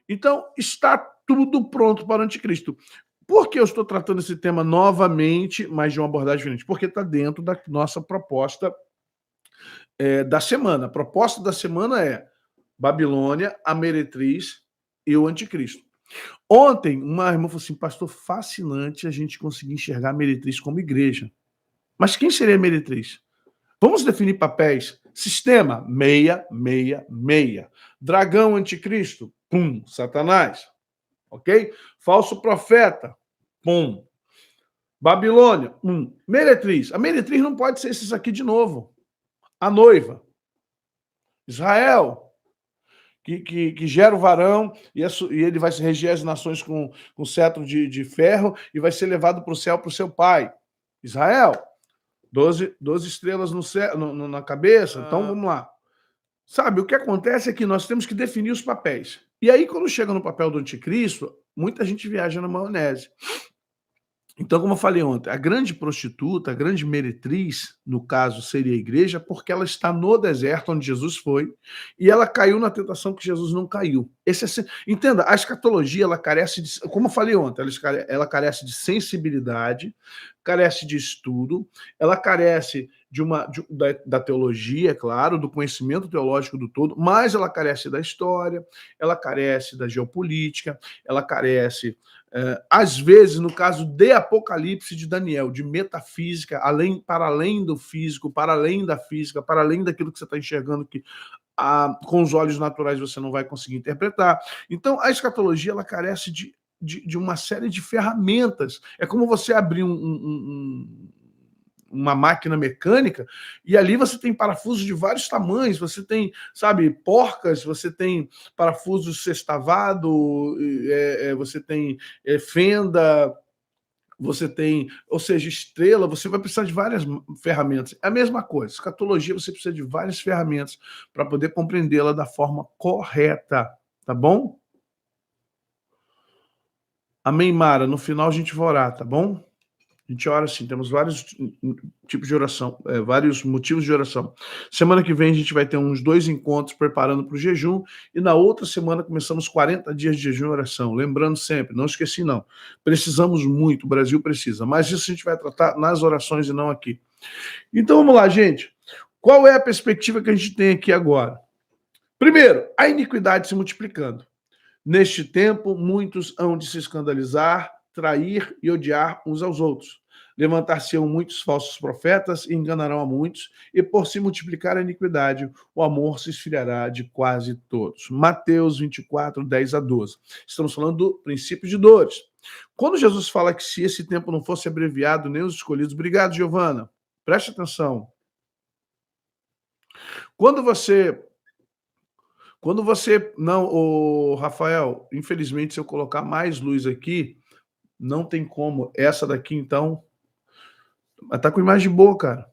Então, está tudo pronto para o anticristo. Por que eu estou tratando esse tema novamente, mas de uma abordagem diferente? Porque está dentro da nossa proposta da semana. A proposta da semana é Babilônia, a meretriz e o anticristo. Ontem, uma irmã falou assim, pastor, fascinante a gente conseguir enxergar a meretriz como igreja. Mas quem seria a meretriz? Vamos definir papéis. Sistema, meia, meia, meia. Dragão, anticristo, pum, Satanás. Ok? Falso profeta, pum. Babilônia, meretriz. A meretriz não pode ser esses aqui de novo. A noiva. Israel, que gera o varão e ele vai se reger as nações com cetro de ferro e vai ser levado para o céu para o seu pai. Israel, 12 estrelas no céu, na cabeça. Então, vamos lá. Sabe, o que acontece é que nós temos que definir os papéis. E aí, quando chega no papel do anticristo, muita gente viaja na maionese. Então, como eu falei ontem, a grande prostituta, a grande meretriz, no caso, seria a igreja, porque ela está no deserto onde Jesus foi, e ela caiu na tentação que Jesus não caiu. Entenda, a escatologia, ela carece de, como eu falei ontem, ela carece de sensibilidade, carece de estudo, ela carece da teologia, é claro, do conhecimento teológico do todo, mas ela carece da história, ela carece da geopolítica, ela carece às vezes, no caso de Apocalipse de Daniel, de metafísica, para além do físico, para além da física, para além daquilo que você está enxergando que com os olhos naturais você não vai conseguir interpretar. Então, a escatologia ela carece de uma série de ferramentas. É como você abrir uma máquina mecânica, e ali você tem parafusos de vários tamanhos, você tem, sabe, porcas, você tem parafusos sextavado, você tem fenda, você tem, ou seja, estrela, você vai precisar de várias ferramentas. É a mesma coisa, escatologia você precisa de várias ferramentas para poder compreendê-la da forma correta, tá bom? Amém, Mara? No final a gente vai orar, tá bom? A gente ora assim, temos vários tipos de oração, vários motivos de oração. Semana que vem a gente vai ter uns 2 encontros preparando para o jejum, e na outra semana começamos 40 dias de jejum e oração. Lembrando sempre, não esqueci não, precisamos muito, o Brasil precisa, mas isso a gente vai tratar nas orações e não aqui. Então vamos lá, gente. Qual é a perspectiva que a gente tem aqui agora? Primeiro, a iniquidade se multiplicando. Neste tempo, muitos hão de se escandalizar, trair e odiar uns aos outros. Levantar-se-ão muitos falsos profetas e enganarão a muitos, e por se multiplicar a iniquidade, o amor se esfriará de quase todos. Mateus 24, 10 a 12. Estamos falando do princípio de dores. Quando Jesus fala que se esse tempo não fosse abreviado, nem os escolhidos... Obrigado, Giovana. Preste atenção. Quando você... Não, Rafael, infelizmente, se eu colocar mais luz aqui, não tem como. Essa daqui, então, tá com imagem boa, cara.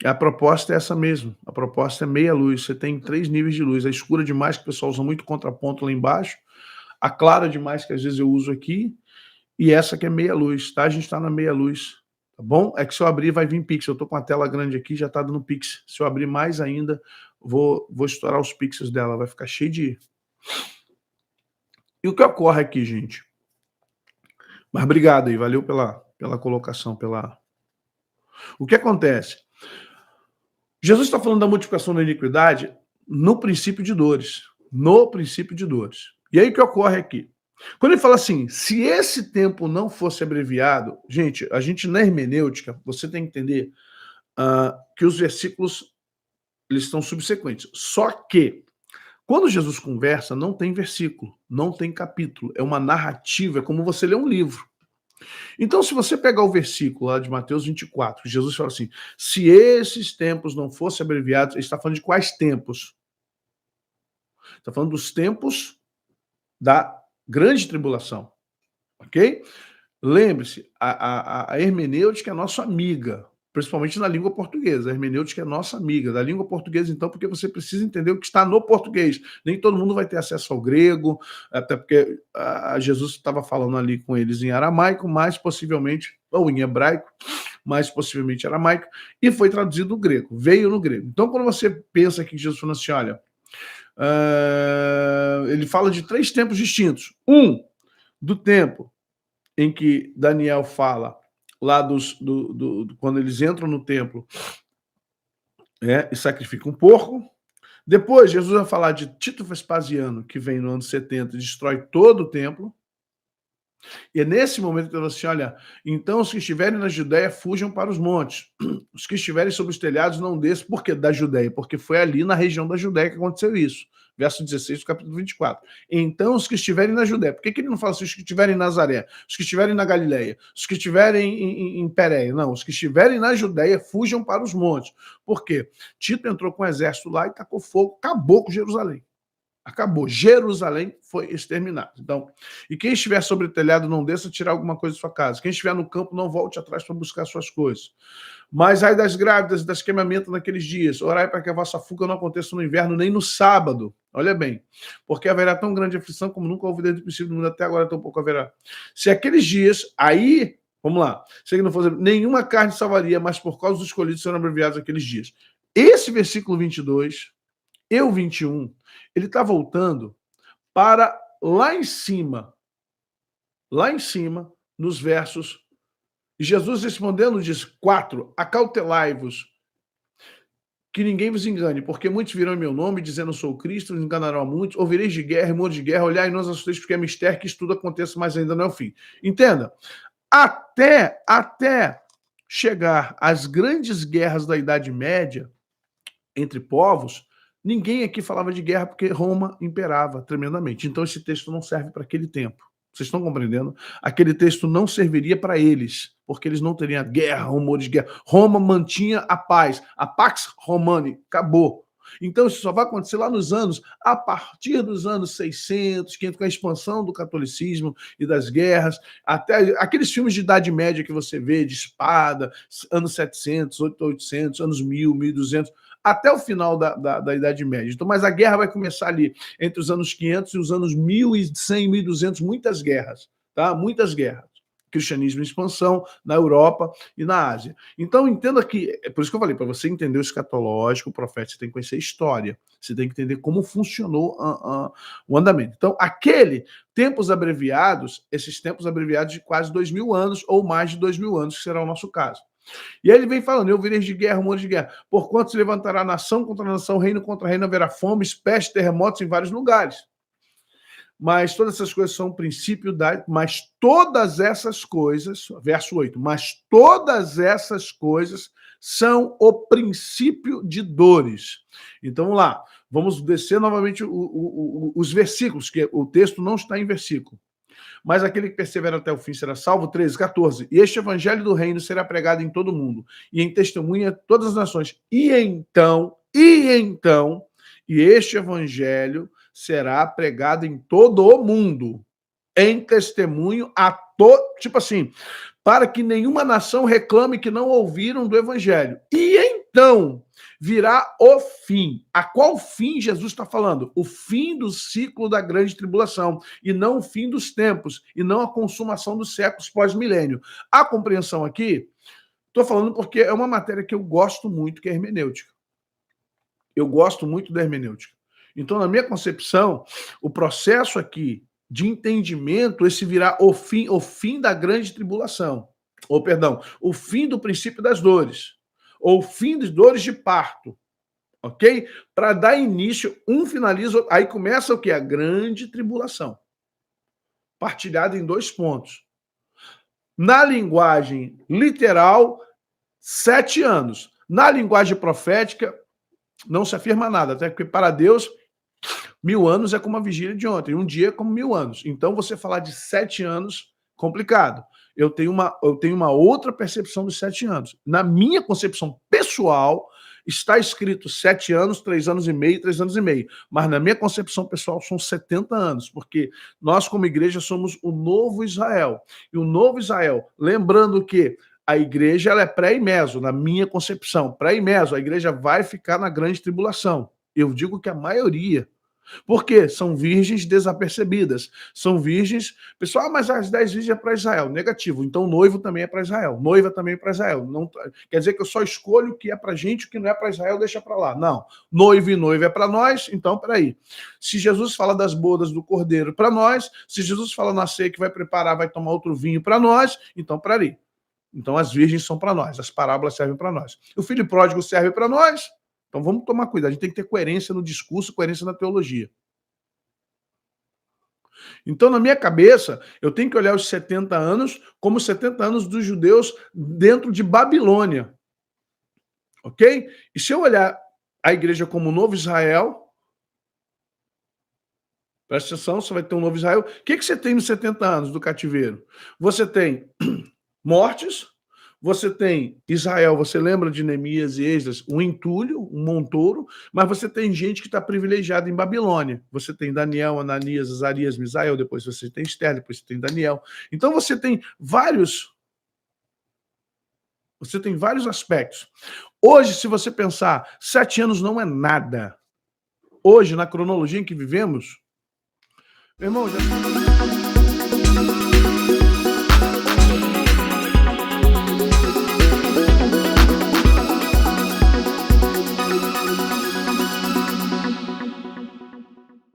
A proposta é essa mesmo. A proposta é meia luz. Você tem 3 níveis de luz. A escura demais, que o pessoal usa muito contraponto lá embaixo. A clara demais, que às vezes eu uso aqui. E essa que é meia luz, tá? A gente tá na meia luz, tá bom? É que se eu abrir vai vir pixel. Eu tô com a tela grande aqui, já tá dando pixel. Se eu abrir mais ainda, vou estourar os pixels dela. Vai ficar cheio de... E o que ocorre aqui, gente? Mas obrigado aí, valeu pela colocação, O que acontece? Jesus está falando da multiplicação da iniquidade no princípio de dores. No princípio de dores. E aí o que ocorre aqui? Quando ele fala assim, se esse tempo não fosse abreviado, gente, a gente na hermenêutica, você tem que entender que os versículos eles estão subsequentes. Só que, quando Jesus conversa, não tem versículo, não tem capítulo. É uma narrativa, é como você lê um livro. Então, se você pegar o versículo lá de Mateus 24, Jesus fala assim, se esses tempos não fossem abreviados, ele está falando de quais tempos? Está falando dos tempos da grande tribulação, ok? Lembre-se, a hermenêutica é nossa amiga, principalmente na língua portuguesa. A hermenêutica é nossa amiga. Da língua portuguesa, então, porque você precisa entender o que está no português. Nem todo mundo vai ter acesso ao grego, até porque Jesus estava falando ali com eles em aramaico, mais possivelmente, ou em hebraico, mais possivelmente aramaico, e foi traduzido no grego, veio no grego. Então, quando você pensa que Jesus falou assim, olha, Ele fala de 3 tempos distintos. Do tempo em que Daniel fala lá quando eles entram no templo e sacrificam um porco. Depois, Jesus vai falar de Tito Vespasiano, que vem no ano 70 e destrói todo o templo. E é nesse momento que ele fala assim, olha, então os que estiverem na Judéia fujam para os montes. Os que estiverem sobre os telhados não desçam. Por que da Judéia? Porque foi ali na região da Judéia que aconteceu isso. Verso 16 do capítulo 24. Então os que estiverem na Judéia. Por que ele não fala assim, os que estiverem em Nazaré? Os que estiverem na Galileia? Os que estiverem em Pérea? Não, os que estiverem na Judéia fujam para os montes. Por quê? Tito entrou com o exército lá e tacou fogo, acabou com Jerusalém. Acabou. Jerusalém foi exterminada. Então, e quem estiver sobre o telhado não desça tirar alguma coisa de sua casa. Quem estiver no campo não volte atrás para buscar suas coisas. Mas ai das grávidas e das queimamentos naqueles dias. Orai para que a vossa fuga não aconteça no inverno nem no sábado. Olha bem. Porque haverá tão grande aflição como nunca houve desde o princípio do mundo até agora, tão pouco haverá. Se aqueles dias, aí, vamos lá. Se não fosse, nenhuma carne salvaria, mas por causa dos escolhidos serão abreviados aqueles dias. Esse versículo 22 e o 21, ele está voltando para lá em cima, nos versos. E Jesus respondendo diz, 4, acautelai-vos, que ninguém vos engane, porque muitos virão em meu nome, dizendo sou o Cristo, vos enganarão a muitos, ouvireis de guerra e rumores de guerra, olhai e não os assusteis, porque é mistério que isso tudo aconteça, mas ainda não é o fim. Entenda, até chegar às grandes guerras da Idade Média, entre povos, ninguém aqui falava de guerra porque Roma imperava tremendamente. Então esse texto não serve para aquele tempo. Vocês estão compreendendo? Aquele texto não serviria para eles, porque eles não teriam guerra, rumores de guerra. Roma mantinha a paz, a Pax Romana, acabou. Então isso só vai acontecer lá nos anos, a partir dos anos 600, 500, com a expansão do catolicismo e das guerras, até aqueles filmes de Idade Média que você vê, de espada, anos 700, 800, anos 1000, 1200, até o final da Idade Média. Então, mas a guerra vai começar ali entre os anos 500 e os anos 1100, 1200, muitas guerras, tá? Muitas guerras. Cristianismo em expansão na Europa e na Ásia. Então, entenda que, é por isso que eu falei, para você entender o escatológico, o profeta, você tem que conhecer a história, você tem que entender como funcionou o andamento. Então, tempos abreviados, esses tempos abreviados de quase 2000 anos, ou mais de 2000 anos, que será o nosso caso. E aí ele vem falando, eu virei de guerra, rumores de guerra, porquanto se levantará nação contra nação, reino contra reino, haverá fome, peste, terremotos em vários lugares. Mas todas essas coisas são o princípio mas todas essas coisas, verso 8, mas todas essas coisas são o princípio de dores. Então, vamos lá, vamos descer novamente os versículos, que o texto não está em versículo. Mas aquele que persevera até o fim será salvo. 13, 14. E este evangelho do reino será pregado em todo o mundo, e em testemunha a todas as nações. E este evangelho será pregado em todo o mundo, em testemunho a todo, tipo assim, para que nenhuma nação reclame que não ouviram do evangelho. E então virá o fim. A qual fim Jesus está falando? O fim do ciclo da grande tribulação, e não o fim dos tempos, e não a consumação dos séculos pós-milênio. A compreensão aqui, estou falando porque é uma matéria que eu gosto muito, que é a hermenêutica. Eu gosto muito da hermenêutica. Então, na minha concepção, o processo aqui de entendimento, esse virá o fim da grande tribulação. Ou, perdão, o fim do princípio das dores. Ou o fim das dores de parto. Ok? Para dar início, um finaliza, aí começa o quê? A grande tribulação. Partilhada em 2 pontos. Na linguagem literal, 7 anos. Na linguagem profética, não se afirma nada, até porque para Deus 1000 anos é como a vigília de ontem, um dia é como 1000 anos. Então, você falar de 7 anos, complicado. Eu tenho uma outra percepção dos 7 anos. Na minha concepção pessoal, está escrito 7 anos, 3 anos e meio, 3 anos e meio. Mas na minha concepção pessoal são 70 anos, porque nós, como igreja, somos o novo Israel. E o novo Israel, lembrando que a igreja ela é pré e meso, na minha concepção. Pré e meso, a igreja vai ficar na grande tribulação. Eu digo que a maioria Por quê? São virgens desapercebidas. São virgens... Pessoal, mas as 10 virgens é para Israel. Negativo. Então, noivo também é para Israel. Noiva também é para Israel. Não, quer dizer que eu só escolho o que é para gente, o que não é para Israel, deixa para lá. Não. Noivo e noiva é para nós, então, peraí. Se Jesus fala das bodas do cordeiro para nós, se Jesus fala na ceia que vai preparar, vai tomar outro vinho para nós, então, peraí. Então, as virgens são para nós, as parábolas servem para nós. O filho pródigo serve para nós. Então vamos tomar cuidado, a gente tem que ter coerência no discurso, coerência na teologia. Então, na minha cabeça, eu tenho que olhar os 70 anos como os 70 anos dos judeus dentro de Babilônia. Ok? E se eu olhar a igreja como um novo Israel, presta atenção, você vai ter um novo Israel. O que você tem nos 70 anos do cativeiro? Você tem mortes, você tem Israel, você lembra de Neemias e Esdras, um entulho, um montouro, mas você tem gente que está privilegiada em Babilônia. Você tem Daniel, Ananias, Azarias, Misael, depois você tem Esther, depois você tem Daniel. Então você tem vários aspectos. Hoje, se você pensar, 7 anos não é nada. Hoje, na cronologia em que vivemos, meu irmão, já...